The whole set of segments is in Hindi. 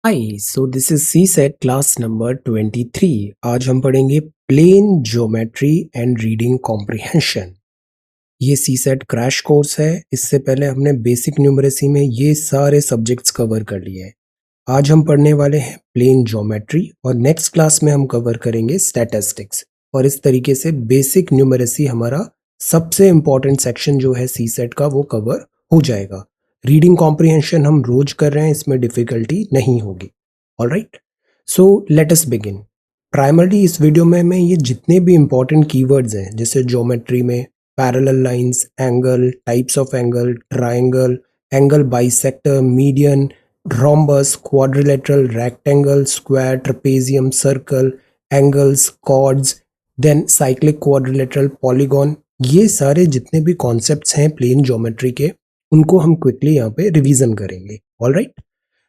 Hi so this is C set class number 23। आज हम पढ़ेंगे plane geometry and reading comprehension. ये सी सेट क्रैश कोर्स है। इससे पहले हमने बेसिक न्यूमरेसी में ये सारे सब्जेक्ट्स कवर कर लिए हैं। आज हम पढ़ने वाले हैं प्लेन ज्योमेट्री और नेक्स्ट क्लास में हम कवर करेंगे स्टैटिस्टिक्स। और इस तरीके से बेसिक न्यूमरेसी हमारा सबसे इंपॉर्टेंट सेक्शन जो है सी सेट का वो कवर हो जाएगा। रीडिंग कॉम्प्रिहेंशन हम रोज कर रहे हैं, इसमें डिफिकल्टी नहीं होगी। Alright, so let us begin. Primarily इस वीडियो में मैं ये जितने भी इंपॉर्टेंट कीवर्ड्स हैं जैसे ज्योमेट्री में parallel lines, angle, types of angle, triangle, angle bisector, median, rhombus, quadrilateral, rectangle, square, trapezium, circle, angles, chords, then cyclic quadrilateral, polygon, ये सारे जितने भी कॉन्सेप्ट्स हैं प्लेन ज्योमेट्री के उनको हम क्विकली यहाँ पे रिवीजन करेंगे। ऑलराइट,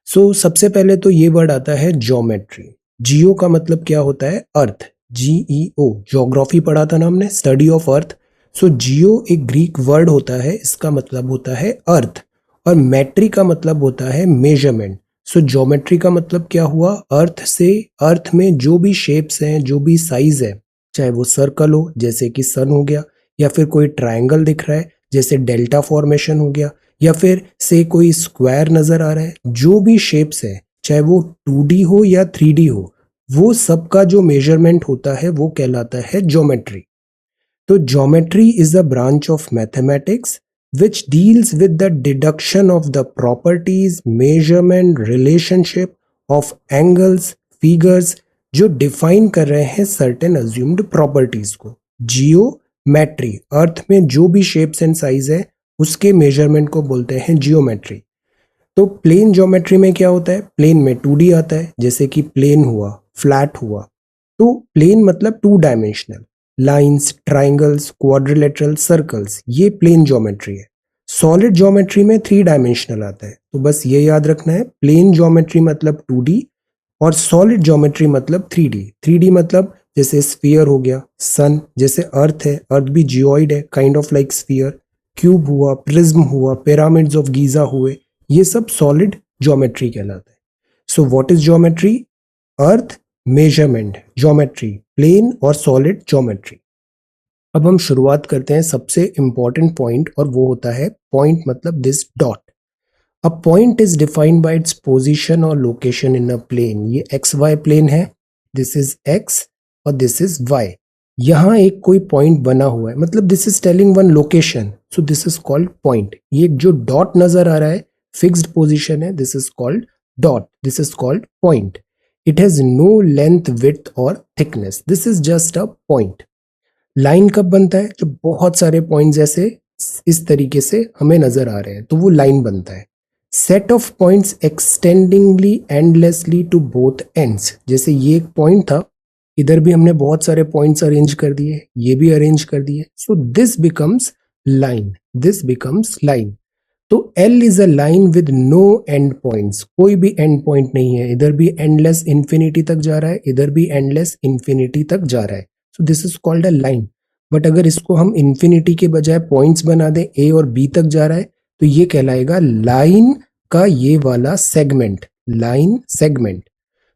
सो सबसे पहले तो ये वर्ड आता है ज्योमेट्री। जियो का मतलब क्या होता है? अर्थ। GEO, ज्योग्राफी पढ़ा था ना हमने, स्टडी ऑफ अर्थ। सो जियो एक ग्रीक वर्ड होता है, इसका मतलब होता है अर्थ। और मेट्री का मतलब होता है मेजरमेंट। सो ज्योमेट्री का मतलब क्या हुआ? अर्थ से, अर्थ में जो भी शेप्स हैं, जो भी साइज है, चाहे वो सर्कल हो जैसे कि सन हो गया, या फिर कोई ट्रायंगल दिख रहा है जैसे डेल्टा फॉर्मेशन हो गया, या फिर से कोई स्क्वायर नजर आ रहा है, जो भी शेप्स है चाहे वो 2D हो या 3D हो, वो सबका जो मेजरमेंट होता है वो कहलाता है ज्योमेट्री। तो geometry is a branch of mathematics which deals with the deduction of the properties, measurement, relationship of angles, figures, जो डिफाइन कर रहे हैं सर्टेन अज्यूम्ड प्रॉपर्टीज को। जियोमेट्री, अर्थ में जो भी शेप्स एंड साइज है उसके मेजरमेंट को बोलते हैं जियोमेट्री। तो प्लेन ज्योमेट्री में क्या होता है? प्लेन में 2D आता है, जैसे कि प्लेन हुआ, फ्लैट हुआ। तो प्लेन मतलब 2 dimensional, lines, triangles, quadrilateral, circles, ये प्लेन ज्योमेट्री है। सॉलिड ज्योमेट्री में 3 डायमेंशनल आता है। तो बस ये याद रखना है, प्लेन ज्योमेट्री मतलब 2D और सॉलिड ज्योमेट्री मतलब 3D। 3D मतलब जैसे स्फीयर हो गया, सन, जैसे अर्थ है, अर्थ भी जियोइड है, kind of like sphere, cube हुआ, प्रिज्म हुआ, पिरामिड्स ऑफ गीजा हुए, ये सब सॉलिड ज्योमेट्री कहलाता है। So what is geometry? Earth, measurement, geometry, plane और सॉलिड ज्योमेट्री। अब हम शुरुआत करते हैं सबसे इंपॉर्टेंट पॉइंट, और वो होता है पॉइंट मतलब this dot. A point is defined by its position और लोकेशन इन अ प्लेन। ये एक्स वाई प्लेन है, दिस इज एक्स और दिस इज वाई। यहाँ एक कोई पॉइंट बना हुआ है, मतलब this is telling one location, so this is called point. ये जो डॉट नजर आ रहा है फिक्स्ड पोजीशन है, this is called dot, this is called point. It has no length, width और thickness, this is just a point. Line कब बनता है? जब बहुत सारे पॉइंट्स ऐसे इस तरीके से हमें नजर आ रहे हैं तो वो लाइन बनता है। Set of points extendingly endlessly to both ends, जैसे ये एक पॉइंट था, इधर भी हमने बहुत सारे पॉइंट्स अरेंज कर दिए, ये भी अरेंज कर दिए, so this becomes line, this becomes line. तो L is a line with no end points, कोई भी एंड पॉइंट नहीं है, इधर भी एंडलेस इंफिनिटी तक जा रहा है, इधर भी एंडलेस इंफिनिटी तक जा रहा है, सो this is called a line. But अगर इसको हम इंफिनिटी के बजाय पॉइंट्स बना दें, ए और बी तक जा रहा है, तो ये कहलाएगा लाइन का ये वाला सेगमेंट, लाइन सेगमेंट।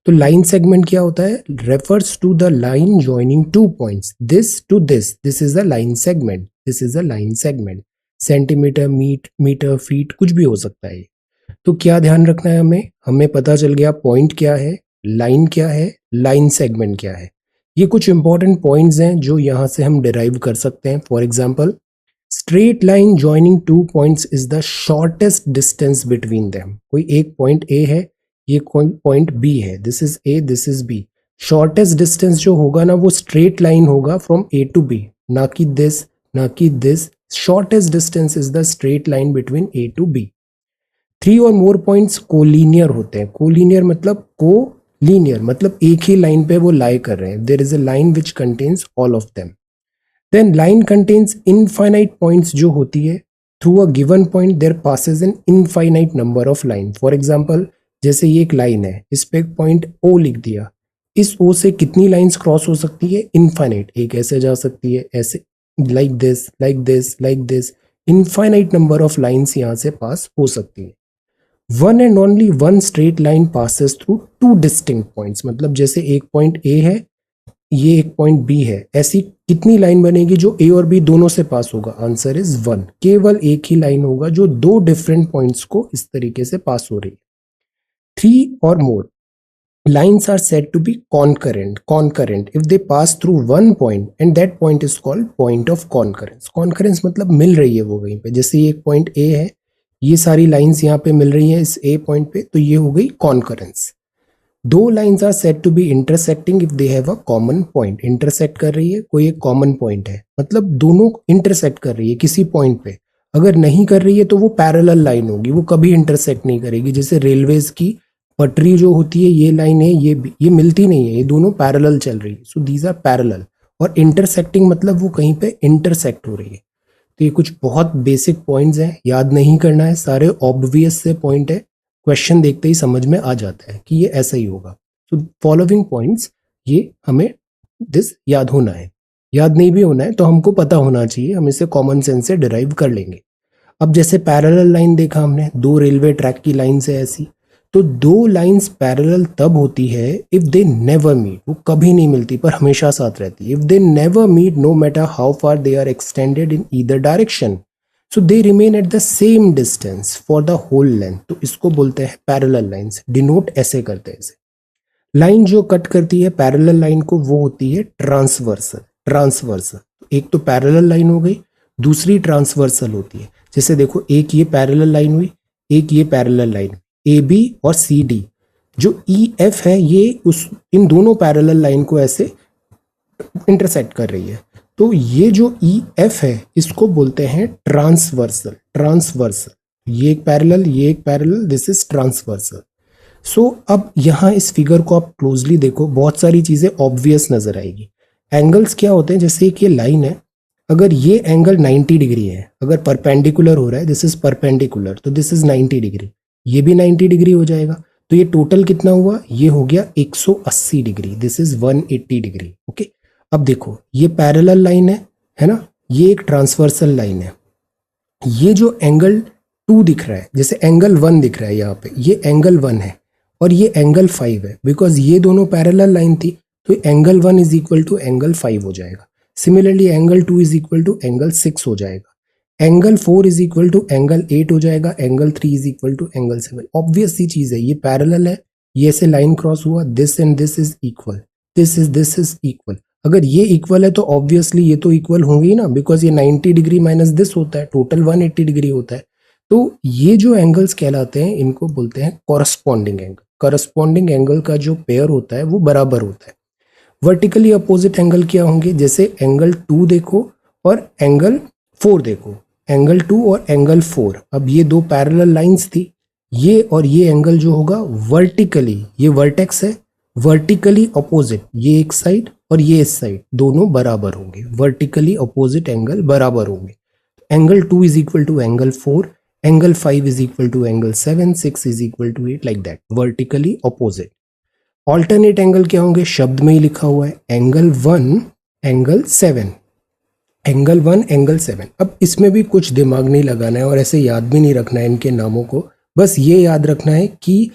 तो लाइन सेगमेंट क्या होता है? Refers to the line joining two points, this to this is a line segment, this is a line segment. Centimetre, metre, feet, कुछ भी हो सकता है। तो क्या ध्यान रखना है हमें? हमें पता चल गया पॉइंट क्या है, लाइन क्या है, लाइन सेगमेंट क्या है। ये कुछ इंपॉर्टेंट पॉइंट्स हैं जो यहां से हम डिराइव कर सकते हैं। For example, straight line joining two points is the shortest distance between them. कोई एक पॉइंट ए है, ये पॉइंट बी है, this is A, this is B. Shortest distance जो होगा ना वो स्ट्रेट लाइन होगा फ्रॉम ए टू बी, ना कि दिस, ना कि this. Shortest distance is the straight line between A to B. 3 और मोर पॉइंट्स कोलीनियर होते हैं। कोलीनियर मतलब लीनियर मतलब एक ही लाइन पे वो लाई कर रहे हैं। There is a line which contains all of them. Then line contains infinite points जो होती है, through a given point there passes an infinite number of line. For example, जैसे ये एक लाइन है, इस पे एक पॉइंट ओ लिख दिया, इस ओ से कितनी लाइंस क्रॉस हो सकती है? इनफाइनाइट। एक ऐसे जा सकती है, ऐसे, like this, like this, like this, infinite number of lines यहाँ से पास हो सकती है। One and only one straight line passes through two distinct points, मतलब जैसे एक पॉइंट ए है, ये एक पॉइंट बी है, ऐसी कितनी लाइन बनेगी जो ए और बी दोनों से पास होगा? Answer is one. केवल एक ही लाइन होगा जो दो डिफरेंट पॉइंट्स को इस तरीके से पास हो रही है। थ्री और मोर lines are said to be concurrent if they pass through one point and that point is called point of concurrence मतलब मिल रही है वो वहीं पे, जैसे ये एक पॉइंट ए है, ये सारी लाइंस यहाँ पे मिल रही हैं इस ए पॉइंट पे, तो ये हो गई कॉन्करेंस। दो lines are said to be intersecting if they have a common point, intersect कर रही है, कोई एक कॉमन पॉइंट है, मतलब दोनों इंटरसेक्ट कर रही है किसी पॉइंट पे। अगर नहीं कर रही है तो वो पैरेलल लाइन होगी, वो कभी इंटरसेक्ट नहीं करेगी। जैसे रेलवेज की पटरी जो होती है, ये लाइन है, ये मिलती नहीं है, ये दोनों पैरेलल चल रही है, सो दीज आर पैरेलल। और इंटरसेक्टिंग मतलब वो कहीं पे इंटरसेक्ट हो रही है। तो ये कुछ बहुत बेसिक पॉइंट्स हैं, याद नहीं करना है, सारे ऑब्वियस से पॉइंट है, क्वेश्चन देखते ही समझ में आ जाता है कि ये ऐसा ही होगा। तो फॉलोइंग पॉइंट्स, ये हमें दिस याद होना है। याद नहीं भी होना है तो हमको पता होना चाहिए, हम इसे कॉमन सेंस से डिराइव कर लेंगे। अब जैसे पैरेलल लाइन देखा हमने, दो रेलवे ट्रैक की लाइन से ऐसी, तो दो लाइंस पैरेलल तब होती है इफ दे नेवर मीट, वो कभी नहीं मिलती पर हमेशा साथ रहती है। If they never meet no matter how far they are extended in either direction, so they remain at the same distance for the whole length, तो इसको बोलते हैं पैरेलल लाइंस। डिनोट ऐसे करते हैं इसे। लाइन जो कट करती है पैरेलल लाइन को वो होती है ट्रांसवर्सल। ट्रांसवर्सल एक तो पैरेलल लाइन हो गई, दूसरी ट्रांसवर्सल होती है। जैसे देखो, एक ये पैरेलल लाइन हुई, एक ये पैरेलल लाइन, ए बी और सी डी। जो ई एफ है ये इन दोनों पैरेलल लाइन को ऐसे इंटरसेक्ट कर रही है, तो ये जो ई एफ है इसको बोलते हैं ट्रांसवर्सल। ट्रांसवर्सल, ये एक पैरेलल, ये एक पैरेलल, दिस इज ट्रांसवर्सल। सो अब यहाँ इस फिगर को आप क्लोजली देखो, बहुत सारी चीजें ऑब्वियस नजर आएगी। एंगल्स क्या होते हैं, जैसे एक ये लाइन है, अगर ये एंगल 90 डिग्री है, अगर परपेंडिकुलर हो रहा है, दिस इज परपेंडिकुलर, तो दिस इज 90 डिग्री, ये भी 90 डिग्री हो जाएगा। तो ये टोटल कितना हुआ, ये हो गया 180 degree, this is 180 degree. Okay, अब देखो ये पैरेलल लाइन है ना, ये एक ट्रांसवर्सल लाइन है। ये जो एंगल 2 दिख रहा है, जैसे एंगल 1 दिख रहा है यहाँ पे, ये एंगल 1 है और ये एंगल 5 है, बिकॉज ये दोनों पैरेलल लाइन थी, तो angle 1 is equal to angle 5 हो जाएगा। Similarly angle 2 is equal to angle 6 हो जाएगा, angle 4 is equal to angle 8 हो जाएगा, angle 3 is equal to angle 7। Obvious सी चीज है, ये पैरेलल है, ये ऐसे लाइन क्रॉस हुआ, this and this is equal, this is equal. अगर ये इक्वल है तो ऑब्वियसली ये तो इक्वल होंगे ही ना, बिकॉज ये 90 डिग्री माइनस दिस होता है, टोटल 180 डिग्री होता है। तो ये जो एंगल्स कहलाते हैं इनको बोलते हैं कॉरस्पॉन्डिंग एंगल। कॉरस्पॉन्डिंग एंगल का जो पेयर होता है वो बराबर होता है। वर्टिकली अपोजिट एंगल क्या होंगे, जैसे एंगल 2 देखो और एंगल 4 देखो, एंगल 2 और एंगल 4, अब ये दो पैरेलल लाइंस थी, ये और ये एंगल जो होगा वर्टिकली, ये वर्टेक्स है, वर्टिकली अपोजिट, ये एक साइड और ये इस साइड, दोनों बराबर होंगे, वर्टिकली अपोजिट एंगल बराबर होंगे। Angle 2 is equal to angle 4, angle 5 is equal to angle 7, 6 is equal to 8, like that, vertically opposite. Alternate angle क्या होंगे, शब्द में ही लिखा हुआ है, एंगल 1 एंगल 7, एंगल 1 एंगल 7। अब इसमें भी कुछ दिमाग नहीं लगाना है और ऐसे याद भी नहीं रखना है इनके नामों को, बस ये याद रखना है कि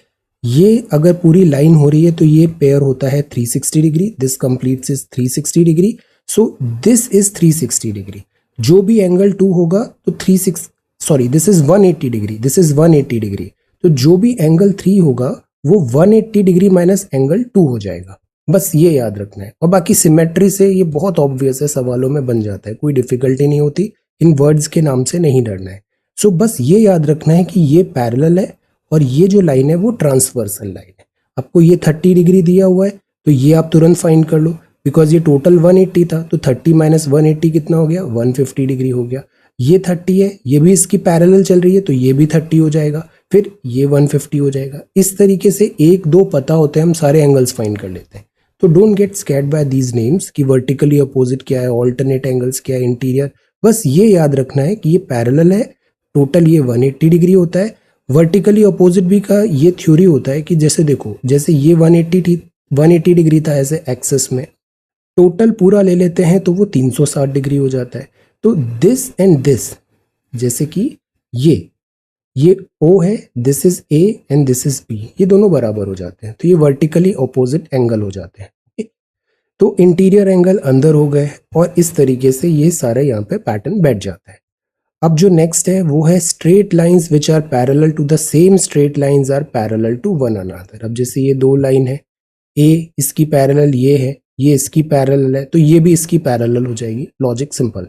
ये अगर पूरी लाइन हो रही है तो ये पेयर होता है 360 degree, this completes is 360 degree, so this is 360 degree. जो भी एंगल 2 होगा तो this is 180 degree, this is 180 degree, तो जो भी एंगल 3 होगा वो 180 डिग्री माइनस एंगल 2 हो जाएगा। बस ये याद रखना है, और बाकी सिमेट्री से ये बहुत ऑब्वियस है, सवालों में बन जाता है, कोई डिफिकल्टी नहीं होती, इन वर्ड्स के नाम से नहीं डरना है। सो बस ये याद रखना है कि ये पैरेलल है और ये जो लाइन है वो ट्रांसवर्सल लाइन है। आपको ये 30 डिग्री दिया हुआ है तो ये आप तुरंत फाइंड कर लो, बिकॉज ये टोटल 180 था, तो 30 माइनस 180 कितना हो गया, 150 डिग्री हो गया। ये 30 है, ये भी इसकी पैरेलल चल रही है तो ये भी 30 हो जाएगा, फिर ये 150 हो जाएगा। इस तरीके से 1-2 पता होते हैं, हम सारे एंगल्स फाइंड कर लेते हैं। तो don't get scared by these names कि वर्टिकली अपोजिट क्या है, ऑल्टरनेट एंगल्स क्या है, इंटीरियर, बस ये याद रखना है कि ये पैरेलल है, टोटल ये 180 डिग्री होता है। वर्टिकली अपोजिट भी का ये थ्योरी होता है कि जैसे देखो, जैसे ये 180 डिग्री था ऐसे एक्सेस में, टोटल पूरा ले लेते हैं तो वो 360 डिग्री हो जाता है। तो दिस एंड दिस, जैसे कि ये ये O है, this is A and this is B, ये दोनों बराबर हो जाते हैं, तो ये वर्टिकली ऑपोजिट एंगल हो जाते हैं। तो इंटीरियर एंगल अंदर हो गए और इस तरीके से ये सारा यहाँ पे पैटर्न बैठ जाता है। अब जो नेक्स्ट है वो है straight lines which are parallel to the same straight lines are parallel to one another. अब जैसे ये दो लाइन है, ए इसकी पैरेलल ये है, ये इसकी पैरेलल है, तो ये भी इसकी पैरेलल हो जाएगी। Logic simple.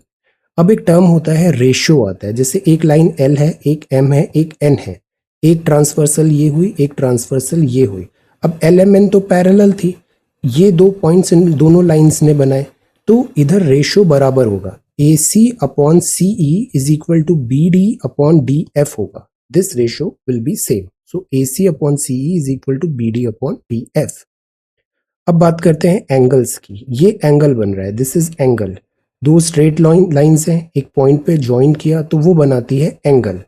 अब एक टर्म होता है रेशियो आता है, जैसे एक लाइन एल है, एक एम है, एक एन है, एक ट्रांसवर्सल ये हुई, एक ट्रांसवर्सल ये हुई। अब एल एम एन तो पैरेलल थी, ये दो पॉइंट्स इन दोनों लाइंस ने बनाए, तो इधर रेशियो बराबर होगा, A C upon C E is equal to B D upon D F होगा। This ratio will be same, so A C upon C E is equal to B D upon D F. अब बात करते हैं एंगल्स की। ये एंगल बन रहा है, दिस इज एंगल। दो स्ट्रेट लाइंस हैं, एक पॉइंट पे ज्वाइन किया तो वो बनाती है एंगल।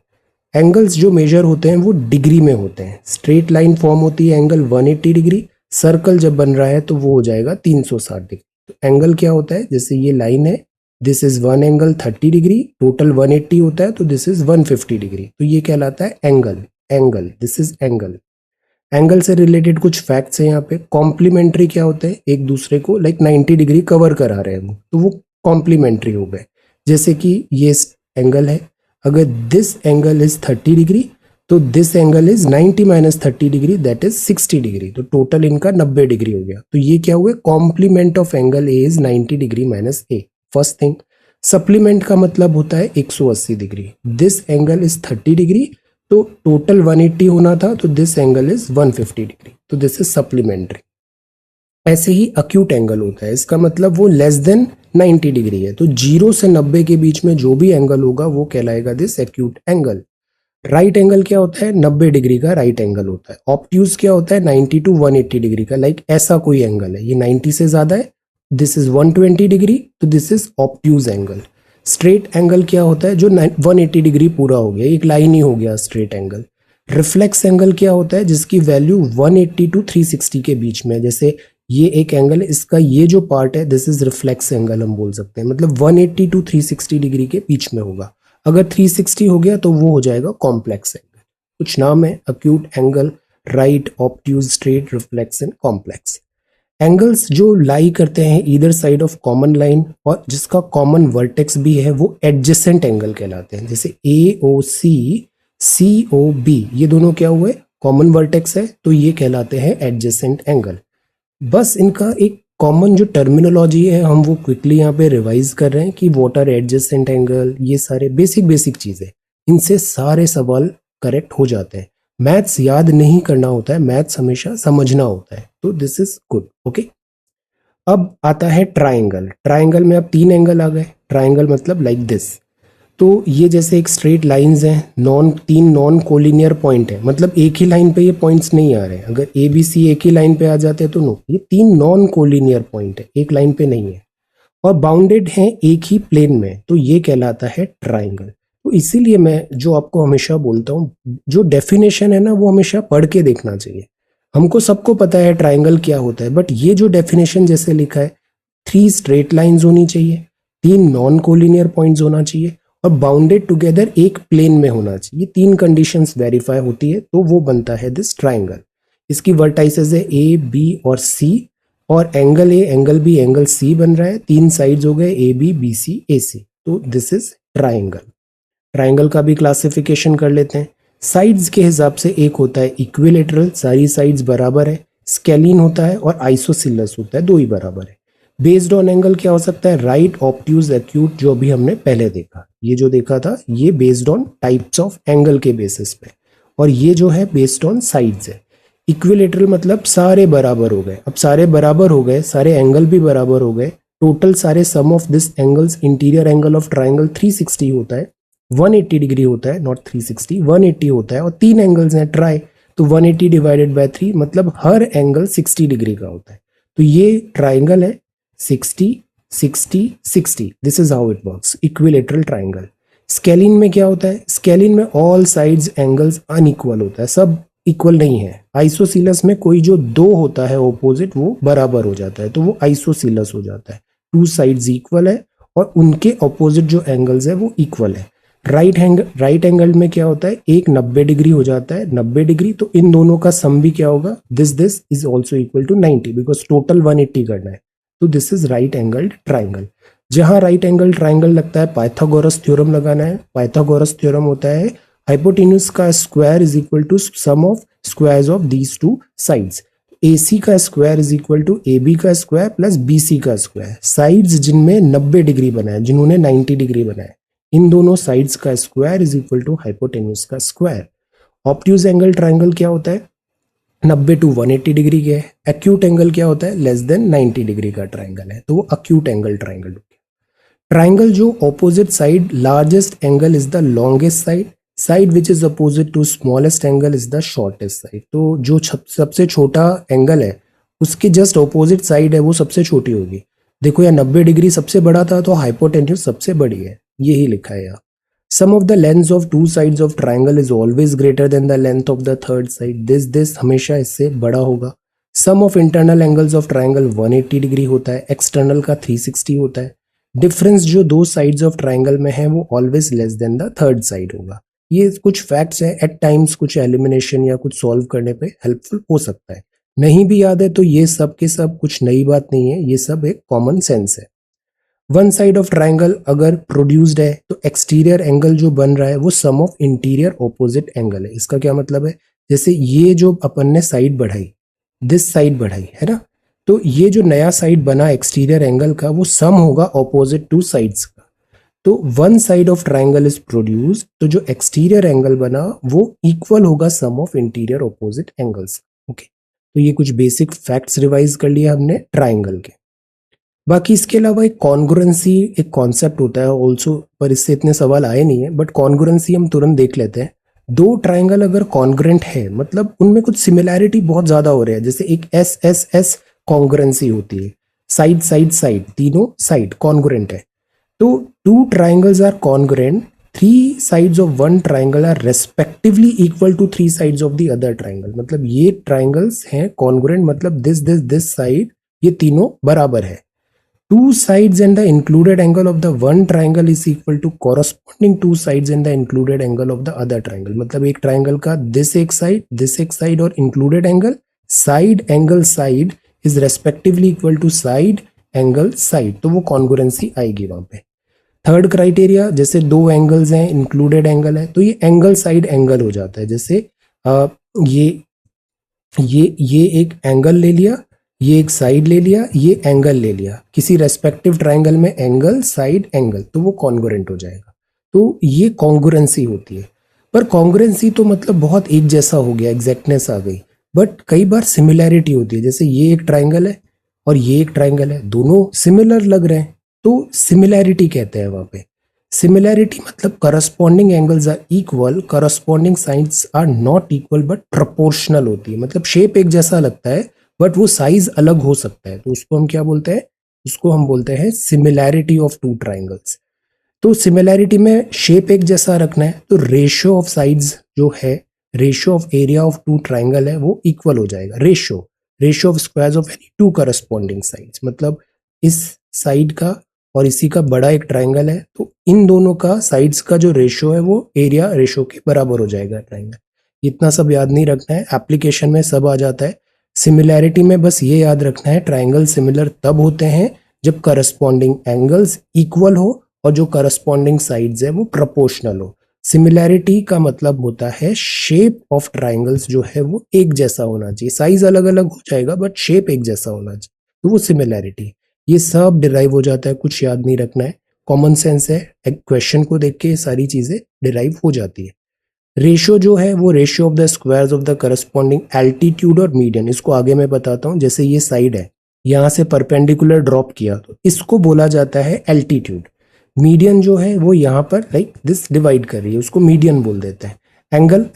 एंगल्स जो मेजर होते हैं वो डिग्री में होते हैं। स्ट्रेट लाइन फॉर्म होती है एंगल 180 डिग्री, सर्कल जब बन रहा है तो वो हो जाएगा 360 डिग्री। तो एंगल क्या होता है, जैसे ये लाइन है, this is one angle 30 degree, total 180 होता है, तो दिस इज 150 डिग्री, तो ये कहलाता है angle. Angle, this is angle. Angle से रिलेटेड कुछ फैक्ट्स हैं यहाँ पे। कॉम्प्लीमेंट्री क्या होते हैं, एक दूसरे को लाइक 90 डिग्री कवर करा रहे हैं, तो वो कॉम्प्लीमेंट्री हो गए। जैसे कि ये एंगल है, अगर दिस एंगल इज 30 डिग्री तो this angle is 90 minus 30 degree, that is 60 degree, तो टोटल इनका 90 डिग्री हो गया। तो ये क्या हुआ, complement of angle A is 90 degree minus A, first thing. Supplement का मतलब होता है 180 degree. This angle is 30 degree, तो टोटल 180 होना था, तो दिस एंगल इज 150 डिग्री, तो दिस इज सप्लीमेंट्री। ऐसे ही अक्यूट एंगल होता है, इसका मतलब वो लेस देन 90 डिग्री है, तो 0 से 90 के बीच में जो भी एंगल होगा वो कहलाएगा this acute angle. Right angle क्या होता है, 90 डिग्री का राइट एंगल होता है। ऑब्ट्यूज क्या होता है, 90 टू 180 डिग्री का, लाइक ऐसा कोई एंगल है, ये 90 से ज्यादा है, दिस इज 120 डिग्री, तो this is obtuse angle. Straight angle क्या होता है, जो 180 डिग्री पूरा हो गया, एक लाइन ही हो गया स्ट्रेट एंगल। रिफ्लेक्स एंगल क्या होता है, जिसकी वैल्यू 180 टू 360 के बीच में, जैसे ये एक एंगल है, इसका ये जो पार्ट है दिस इज रिफ्लेक्स एंगल हम बोल सकते हैं, मतलब 180 टू 360 डिग्री के बीच में होगा। अगर 360 हो गया तो वो हो जाएगा कॉम्प्लेक्स एंगल। कुछ नाम है, acute angle, right, obtuse, straight, reflex and complex. Angles जो लाई करते हैं either side of common line और जिसका कॉमन वर्टेक्स भी है वो एडजेसेंट एंगल कहलाते हैं। जैसे AOC, COB, ये दोनों क्या हुए, कॉमन वर्टेक्स है, तो ये कहलाते हैं एडजेसेंट एंगल। बस इनका एक कॉमन जो टर्मिनोलॉजी है हम वो क्विकली यहाँ पे रिवाइज कर रहे हैं कि व्हाट आर एडजेसेंट एंगल, ये सारे बेसिक चीजें, इनसे सारे सवाल करेक्ट हो जाते हैं। मैथ्स याद नहीं करना होता है, मैथ्स हमेशा समझना होता है, तो दिस इज गुड। ओके, अब आता है ट्राइंगल। ट्राइंगल में अब 3 एंगल आ गए। ट्राइंगल मतलब लाइक दिस, तो ये जैसे एक स्ट्रेट लाइंस हैं, 3 नॉन कोलिनियर पॉइंट है, मतलब एक ही लाइन पे ये पॉइंट्स नहीं आ रहे हैं। अगर ABC एक ही लाइन पे आ जाते हैं तो नो, ये 3 नॉन कोलिनियर पॉइंट है, एक लाइन पे नहीं है, और बाउंडेड हैं एक ही प्लेन में, तो ये कहलाता है ट्राइंगल। तो इसीलिए मैं जो आपको हमेशा बोलता हूँ, जो डेफिनेशन है ना वो हमेशा पढ़ के देखना चाहिए। हमको सबको पता है ट्राइंगल क्या होता है, बट ये जो डेफिनेशन जैसे लिखा है, 3 स्ट्रेट लाइंस होनी चाहिए, 3 नॉन कोलिनियर पॉइंट्स होना चाहिए, और बाउंडेड टुगेदर एक प्लेन में होना चाहिए। 3 कंडीशंस वेरीफाई होती है तो वो बनता है दिस ट्राइंगल। इसकी वर्टाइसेस है A, B और C, और angle A, angle B, angle C बन रहा है। 3 साइड्स हो गए AB, BC, AC, तो दिस इज ट्राइंगल। ट्राइंगल का भी क्लासिफिकेशन कर लेते हैं। साइड्स के हिसाब से एक होता है इक्विलेटरल, सारी साइड्स बराबर है, स्केलिन होता है, और आइसोसिलस होता है, 2 ही बराबर है। बेस्ड ऑन एंगल क्या हो सकता है, राइट, ऑब्ट्यूज, एक्यूट, जो भी हमने पहले देखा, ये जो देखा था ये based on types of angle के बेसिस पे, और ये जो है बेस्ड ऑन साइड्स है। इक्विलेटरल मतलब सारे बराबर हो गए। अब सारे बराबर हो गए, सारे एंगल भी बराबर हो गए, टोटल सारे sum of this angles, interior angle of triangle 360 होता है, 180 डिग्री होता है, नॉट 360, 180 होता है, और 3 एंगल्स हैं ट्राई, तो 180 डिवाइडेड बाय 3 मतलब हर एंगल 60 डिग्री का होता है, तो ये ट्राइंगल है 60, 60, 60, this is how it works, equilateral triangle. Scalene में क्या होता है, स्केलिन में ऑल साइड्स एंगल्स अनइक्वल होता है, सब इक्वल नहीं है। आइसोसिलस में कोई जो 2 होता है ऑपोजिट वो बराबर हो जाता है, तो वो आइसोसिलस हो जाता है। 2 साइड्स इक्वल है और उनके ऑपोजिट जो एंगल्स है वो इक्वल है। राइट एंगल में क्या होता है, एक 90 डिग्री हो जाता है, 90 डिग्री, तो इन दोनों का सम भी क्या होगा, this is also equal to 90 because total 180 करना है, तो this is right angled triangle. जहां राइट एंगल ट्राइंगल लगता है पाइथागोरस थ्योरम लगाना है। पाइथागोरस थ्योरम होता है हाइपोटेन्यूज का square is equal to sum of squares of these two sides. AC का square is equal to AB का स्क्वायर प्लस BC का स्क्वायर। साइड्स जिनमें 90 डिग्री बनाए, जिन्होंने 90 डिग्री बनाए, इन दोनों साइड्स का square is equal to hypotenuse का स्क्वायर। ऑब्ट्यूज एंगल ट्राइंगल क्या होता है, 90 टू 180 डिग्री के है। एक्यूट एंगल क्या होता है, लेस देन 90 डिग्री का ट्राइंगल है, तो वो एक्यूट एंगल ट्राइंगल हो गया। ट्राइंगल जो opposite side largest angle is the longest side, side which is opposite to smallest angle is the shortest side. तो जो सबसे छोटा एंगल है उसके जस्ट ऑपोजिट साइड है वो सबसे छोटी होगी। देखो यहाँ 90 डिग्री सबसे बड़ा था तो हाइपोटेन्यूज सबसे बड़ी है, यही लिखा है यहाँ। Sum of the length of two sides of triangle is always greater than the length of the third side, this हमेशा इससे बड़ा होगा। Sum of internal angles of triangle 180 degree होता है, एक्सटर्नल का 360 होता है। डिफरेंस जो दो साइड्स ऑफ ट्राइंगल में है वो always less than the third side होगा। ये कुछ फैक्ट्स हैं, एट टाइम्स कुछ एलिमिनेशन या कुछ सॉल्व करने पे हेल्पफुल हो सकता है। नहीं भी याद है तो ये सब के सब कुछ नई बात नहीं है, ये सब एक कॉमन सेंस है। वन साइड ऑफ ट्राइंगल अगर प्रोड्यूस्ड है तो एक्सटीरियर एंगल जो बन रहा है वो सम ऑफ इंटीरियर ऑपोजिट एंगल है। इसका क्या मतलब है, जैसे ये जो अपन ने साइड बढ़ाई, दिस साइड बढ़ाई है ना, तो ये जो नया साइड बना एक्सटीरियर एंगल का वो सम होगा ऑपोजिट टू साइड्स का। तो one side of triangle is produce, तो जो एक्सटीरियर एंगल बना वो इक्वल होगा sum of interior opposite angles. Okay, तो ये कुछ बेसिक फैक्ट्स रिवाइज कर लिया हमने ट्राइंगल के। बाकी इसके अलावा एक कॉन्ग्रुएंसी एक कॉन्सेप्ट होता है ऑल्सो, पर इससे इतने सवाल आए नहीं है, बट कॉन्ग्रुएंसी हम तुरंत देख लेते हैं। दो ट्राइंगल अगर कॉन्ग्रुएंट है मतलब उनमें कुछ सिमिलैरिटी बहुत ज्यादा हो रहा है, जैसे एक एस एस एस कॉन्ग्रुएंसी होती है, साइड साइड साइड तीनों साइड कॉन्ग्रुएंट है। तो two triangles are congruent, three sides of one triangle are respectively equal to three sides of the other triangle. मतलब ये ट्राइंगल्स हैं कॉन्ग्रुएंट, मतलब दिस साइड ये तीनों बराबर है। Two sides and the included angle of the one triangle is equal to corresponding two sides and the included angle of the other triangle। मतलब एक ट्राइंगल का this एक साइड और included angle, side angle side is respectively equal to side angle side, तो वो कॉन्ग्रुएंसी आएगी वहां पे। थर्ड क्राइटेरिया, जैसे दो एंगल्स हैं इंक्लूडेड एंगल है तो ये एंगल साइड एंगल हो जाता है। जैसे ये एक एंगल ले लिया, ये एक साइड ले लिया, ये एंगल ले लिया, किसी रेस्पेक्टिव ट्राइंगल में एंगल साइड एंगल, तो वो कॉन्ग्रुएंट हो जाएगा। तो ये कॉन्ग्रुएंसी होती है। पर कॉन्ग्रुएंसी तो मतलब बहुत एक जैसा हो गया, एग्जैक्टनेस आ गई, बट कई बार सिमिलैरिटी होती है। जैसे ये एक ट्राइंगल है और ये एक ट्राइंगल है, दोनों सिमिलर लग रहे हैं तो सिमिलैरिटी कहते हैं वहां पे। सिमिलैरिटी मतलब corresponding angles are equal, corresponding sides are not equal but proportional होती है। मतलब शेप एक जैसा लगता है बट वो साइज अलग हो सकता है, तो उसको हम क्या बोलते हैं, उसको हम बोलते हैं सिमिलैरिटी ऑफ टू ट्राइंगल्स। तो सिमिलैरिटी में शेप एक जैसा रखना है तो रेशियो ऑफ साइड्स जो है, ratio of area of two triangle है वो इक्वल हो जाएगा। Ratio of squares of any two corresponding sides, मतलब इस साइड का और इसी का बड़ा एक ट्राइंगल है तो इन दोनों का साइड्स का जो रेशियो है वो एरिया रेशियो के बराबर हो जाएगा ट्राइंगल। इतना सब याद नहीं रखना है, एप्लीकेशन में सब आ जाता है। सिमिलैरिटी में बस ये याद रखना है, ट्राइंगल सिमिलर तब होते हैं जब करस्पॉन्डिंग एंगल्स इक्वल हो और जो करस्पॉन्डिंग साइड्स है वो प्रोपोर्शनल हो। सिमिलैरिटी का मतलब होता है शेप ऑफ ट्राइंगल्स जो है वो एक जैसा होना चाहिए, साइज अलग अलग हो जाएगा बट शेप एक जैसा होना चाहिए, तो वो सिमिलैरिटी। ये सब डिराइव हो जाता है, कुछ याद नहीं रखना है, कॉमन सेंस है, एक क्वेश्चन को देख के ये सारी चीजें डिराइव हो जाती है। रेशियो जो है वो ratio of the squares of the corresponding altitude और मीडियन, इसको आगे मैं बताता हूँ। जैसे ये साइड है, यहाँ से परपेंडिकुलर ड्रॉप किया तो इसको बोला जाता है एल्टीट्यूड। मीडियन जो है वो यहाँ पर लाइक दिस डिवाइड कर रही है, उसको मीडियन बोल देते हैं।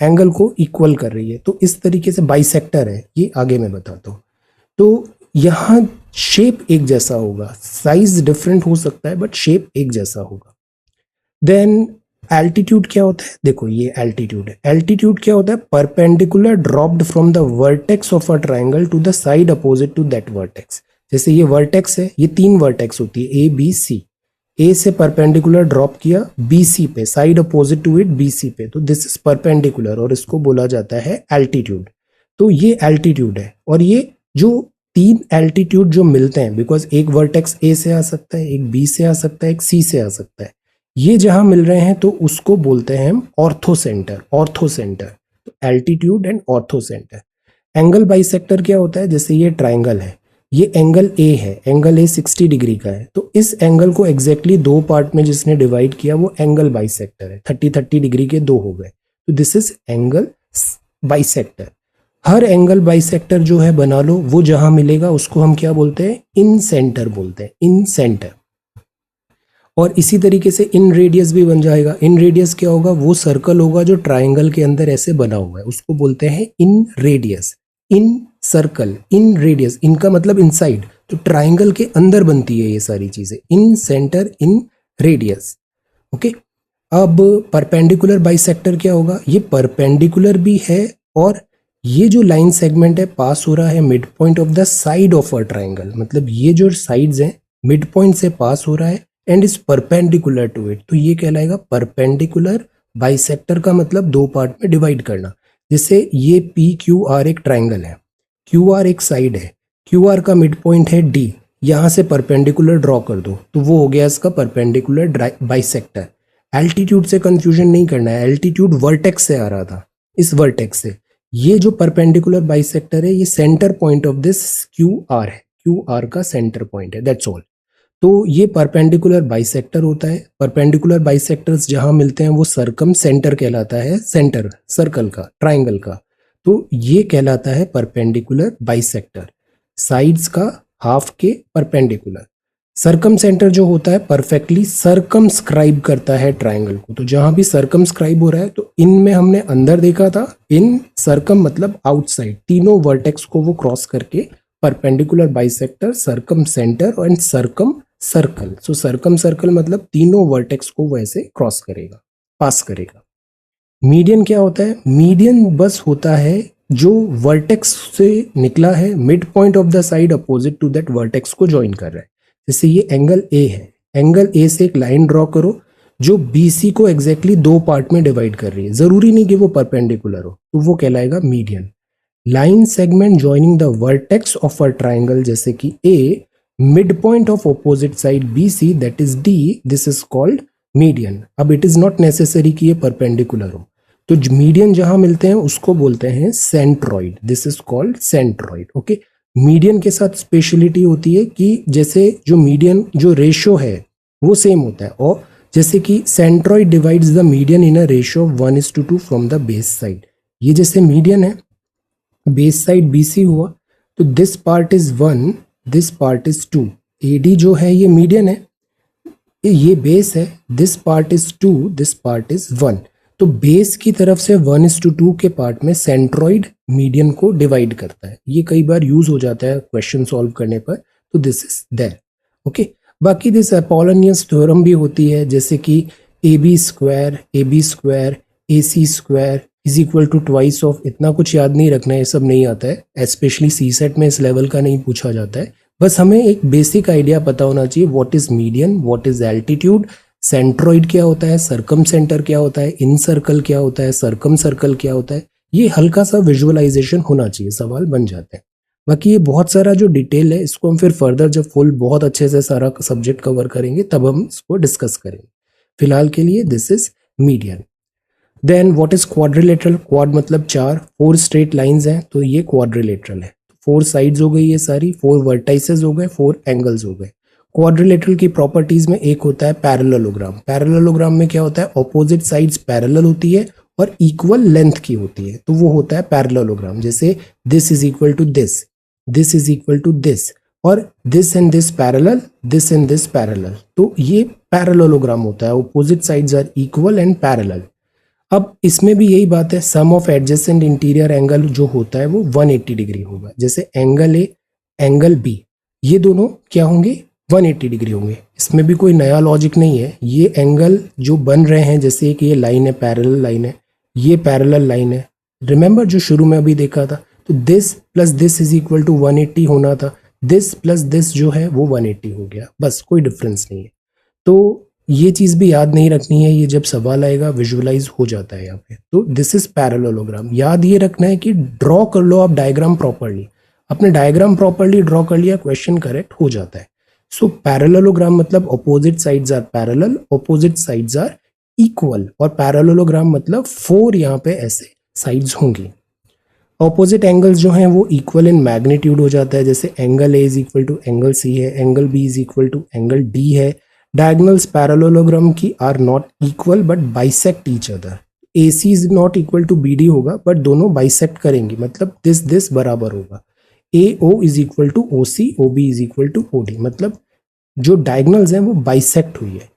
एंगल को इक्वल कर रही है, तो इस तरीके से बाइसेक्टर है, ये आगे मैं बताता हूँ। तो यहाँ शेप एक जैसा होगा, साइज डिफरेंट हो सकता है बट शेप एक जैसा होगा। देन एल्टीट्यूड क्या होता है, देखो ये एल्टीट्यूड है। एल्टीट्यूड क्या होता है, perpendicular dropped from the vertex of a triangle to the side opposite to that vertex. जैसे ये वर्टेक्स है, ये तीन वर्टेक्स होती है A B C, ए से परपेंडिकुलर ड्रॉप किया बीसी पे, side opposite to it BC पे, तो दिस इज परपेंडिकुलर और इसको बोला जाता है एल्टीट्यूड। तो ये एल्टीट्यूड है। और ये जो तीन एल्टीट्यूड जो मिलते हैं, बिकॉज एक वर्टेक्स ए से आ सकता है, एक बी से आ सकता है, एक सी से आ सकता है, ये जहां मिल रहे हैं तो उसको बोलते हैं हम ऑर्थोसेंटर। ऑर्थोसेंटर, तो एल्टीट्यूड एंड ऑर्थोसेंटर। एंगल बाइसेक्टर क्या होता है, जैसे ये ट्राइंगल है, ये एंगल ए है, एंगल ए 60 डिग्री का है, तो इस एंगल को एग्जैक्टली दो पार्ट में जिसने डिवाइड किया वो एंगल बाइसेक्टर है। 30-30 डिग्री के दो हो गए, तो this is angle bisector. Her angle bisector जो है बना लो, वो जहां मिलेगा उसको हम क्या बोलते हैं, इन सेंटर बोलते हैं, इन सेंटर। और इसी तरीके से इन रेडियस भी बन जाएगा। इन रेडियस क्या होगा, वो सर्कल होगा जो ट्राइंगल के अंदर ऐसे बना हुआ है, उसको बोलते हैं इन रेडियस। इन सर्कल, इन रेडियस, इनका मतलब इनसाइड, तो ट्राइंगल के अंदर बनती है ये सारी चीजें, इन सेंटर, इन रेडियस। ओके, अब परपेंडिकुलर बाइसेक्टर क्या होगा, ये परपेंडिकुलर भी है और ये जो लाइन सेगमेंट है पास हो रहा है mid point of the side of a triangle, मतलब ये जो साइड्स हैं मिड पॉइंट से पास हो रहा है and is perpendicular to it, तो ये कहलाएगा परपेंडिकुलर बाइसेक्टर। का मतलब दो पार्ट में डिवाइड करना। जैसे ये पी क्यू आर एक ट्राइंगल है, क्यू आर एक साइड है, क्यू आर का मिड पॉइंट है डी, यहां से परपेंडिकुलर ड्रॉ कर दो तो वो हो गया इसका परपेंडिकुलर बाइसेक्टर। एल्टीट्यूड से कंफ्यूजन नहीं करना है, एल्टीट्यूड वर्टेक्स से आ रहा था, इस वर्टेक्स से। ये जो परपेंडिकुलर बाइसेक्टर है, ये centre point of this Q R है, क्यू आर का सेंटर पॉइंट है, दैट्स ऑल। तो ये परपेंडिकुलर बाइसेक्टर होता है। परपेंडिकुलर बाइसेक्टर्स जहां मिलते हैं वो सर्कम सेंटर कहलाता है, सेंटर सर्कल का, ट्राइंगल का, तो ये कहलाता है परपेंडिकुलर बाइसेक्टर। साइड्स का हाफ के परपेंडिकुलर। सर्कम सेंटर जो होता है परफेक्टली सर्कमस्क्राइब करता है ट्राइंगल को, तो जहां भी सर्कमस्क्राइब हो रहा है, तो इनमें हमने अंदर देखा था, इन सर्कम मतलब आउटसाइड, तीनों वर्टेक्स को वो क्रॉस करके perpendicular bisector, circum centre and circum circle. So circum circle मतलब तीनों वर्टेक्स को वैसे क्रॉस करेगा, पास करेगा। मीडियन क्या होता है, मीडियन बस होता है जो वर्टेक्स से निकला है, mid point of the side opposite to that vertex को ज्वाइन कर रहा है। जैसे ये एंगल ए है, एंगल ए से एक लाइन ड्रॉ करो जो बीसी को एग्जैक्टली दो पार्ट में डिवाइड कर रही है, जरूरी नहीं कि वो परपेंडिकुलर हो, तो वो कहलाएगा median. Line segment joining the vertex of a triangle, जैसे कि A, mid point of opposite side BC that is D, this is called median. अब इट इज नॉट नेसेसरी कि ये परपेंडिकुलर हो, तो मीडियन जहां मिलते हैं उसको बोलते हैं centroid, this is called centroid. Okay, median के साथ स्पेशलिटी होती है कि जैसे जो मीडियन जो रेशियो है वो सेम होता है, और जैसे कि centroid divides the median in a ratio of 1:2 from the base side. ये जैसे मीडियन है, बेस साइड BC हुआ, तो this part is 1, this part is 2। AD जो है ये मीडियन है, ये बेस है, this part is 2, this part is 1। तो बेस की तरफ से 1:2 के पार्ट में सेंट्रॉइड मीडियन को डिवाइड करता है। ये कई बार यूज हो जाता है क्वेश्चन सॉल्व करने पर, तो दिस इज देयर। ओके, बाकी दिस अपोलोनियस थ्योरम भी होती है, जैसे कि AB square AC square is equal to twice of, इतना कुछ याद नहीं रखना है, ये सब नहीं आता है, स्पेशली सीसेट में इस लेवल का नहीं पूछा जाता है। बस हमें एक बेसिक आइडिया पता होना चाहिए, what is median, what is altitude, centroid क्या होता है, सर्कम सेंटर क्या होता है, इन सर्कल क्या होता है, सर्कम सर्कल क्या होता है। ये हल्का सा विजुअलाइजेशन होना चाहिए, सवाल बन जाते हैं। बाकी ये बहुत सारा जो डिटेल है, इसको हम फिर फर्दर जब फुल बहुत अच्छे से सारा सब्जेक्ट कवर करेंगे तब हम इसको डिस्कस करेंगे। फिलहाल के लिए this is median. Then what is quadrilateral, quad मतलब चार, 4 स्ट्रेट लाइंस हैं, तो ये क्वाड्रिलेटरल है। 4 साइड्स हो गई ये सारी, 4 वर्टाइसेस हो गए, 4 एंगल्स हो गए। क्वाड्रिलेटरल की प्रॉपर्टीज में एक होता है पैरेललोग्राम। पैरेललोग्राम में क्या होता है, ऑपोजिट साइड्स पैरेलल होती है और इक्वल लेंथ की होती है, तो वो होता है पैरेललोग्राम। जैसे this is equal to this, this is equal to this, और this and this parallel, this and this parallel, तो ये पैरेललोग्राम होता है। Opposite sides are equal and parallel. अब इसमें भी यही बात है, sum of adjacent interior angle जो होता है वो 180 डिग्री होगा। जैसे एंगल ए, एंगल बी, ये दोनों क्या होंगे, 180 डिग्री होंगे। इसमें भी कोई नया लॉजिक नहीं है। ये एंगल जो बन रहे हैं, जैसे कि ये लाइन है, पैरेलल लाइन है, ये पैरेलल लाइन है, रिमेंबर जो शुरू में अभी देखा था, तो this plus this is equal to 180 होना था, दिस प्लस दिस जो है वो 180 हो गया, बस कोई डिफरेंस नहीं है। तो ये चीज़ भी याद नहीं रखनी है, ये जब सवाल आएगा विजुअलाइज हो जाता है यहाँ पे। तो दिस इज पैरेललोग्राम। याद ये रखना है कि ड्रॉ कर लो आप डायग्राम प्रॉपरली। अपने डायग्राम प्रॉपरली ड्रॉ कर लिया, क्वेश्चन करेक्ट हो जाता है। सो पैरेललोग्राम मतलब opposite sides are parallel, opposite sides are equal, और पैरेललोग्राम मतलब 4 यहाँ पे ऐसे साइड्स होंगी। ऑपोजिट एंगल्स जो हैं वो इक्वल इन मैग्नीट्यूड हो जाता है, जैसे angle A is equal to angle C है, angle B is equal to angle D है। डायगोनल्स पैरेललोग्राम की are not equal but bisect each other. A C is not equal to B D होगा, बट दोनों बाइसेक्ट करेंगे, मतलब दिस बराबर होगा। A O is equal to O C, O B is equal to O D, मतलब जो डायगोनल्स हैं वो बाइसेक्ट हुई है।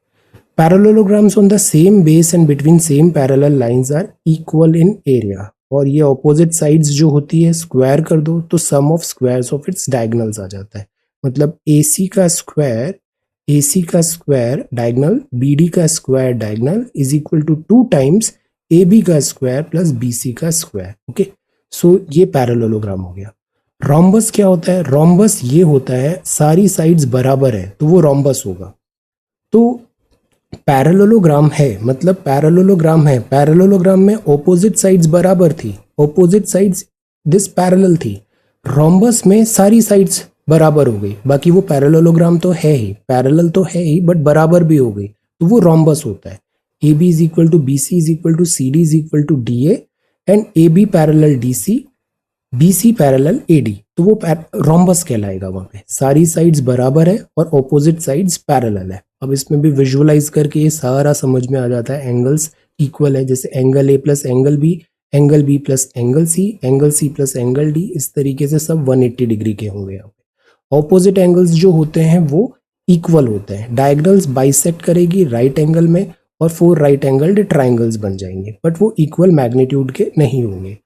Parallelograms on the same base and between same parallel lines are equal in area. और ये ऑपोजिट साइड्स जो होती है स्क्वायर कर दो तो sum of squares of its diagonals आ जाता है। मतलब AC का स्क्वायर डायगोनल, BD का square diagonal is equal to 2 times AB का स्क्वायर प्लस BC का स्क्वायर। ओके, सो ये पैरेललोग्राम हो गया। रोम्बस क्या होता है? रोम्बस ये होता है सारी साइड्स बराबर है तो वो रोम्बस होगा। तो पैरेललोग्राम है मतलब पैरेललोग्राम है, पैरेललोग्राम में ऑपोजिट साइड्स बराबर थी, ऑपोजिट साइड्स दिस पैरेलल थी। रोम्बस में सारी साइड्स बराबर हो गई, बाकी वो पैरेललोग्राम तो है ही, पैरेलल तो है ही बट बराबर भी हो गई, तो वो रोम्बस होता है। AB is equal to BC is equal to CD is equal to DA and AB parallel DC, BC parallel AD, तो वो रोम्बस कहलाएगा। वहां पे सारी साइड्स बराबर है और ऑपोजिट साइड्स पैरेलल है। अब इसमें भी विजुअलाइज करके ये सारा समझ में आ जाता है। एंगल्स इक्वल है, जैसे angle A plus angle B, angle B plus angle C plus angle D, इस तरीके से सब 180 डिग्री के होंगे। यहाँ पे ऑपोजिट एंगल्स जो होते हैं वो इक्वल होते हैं। डायगोनल्स बाइसेक्ट करेगी राइट एंगल में और 4 राइट एंगल्ड ट्राइंगल्स बन जाएंगे, बट वो इक्वल मैग्नीट्यूड के नहीं होंगे।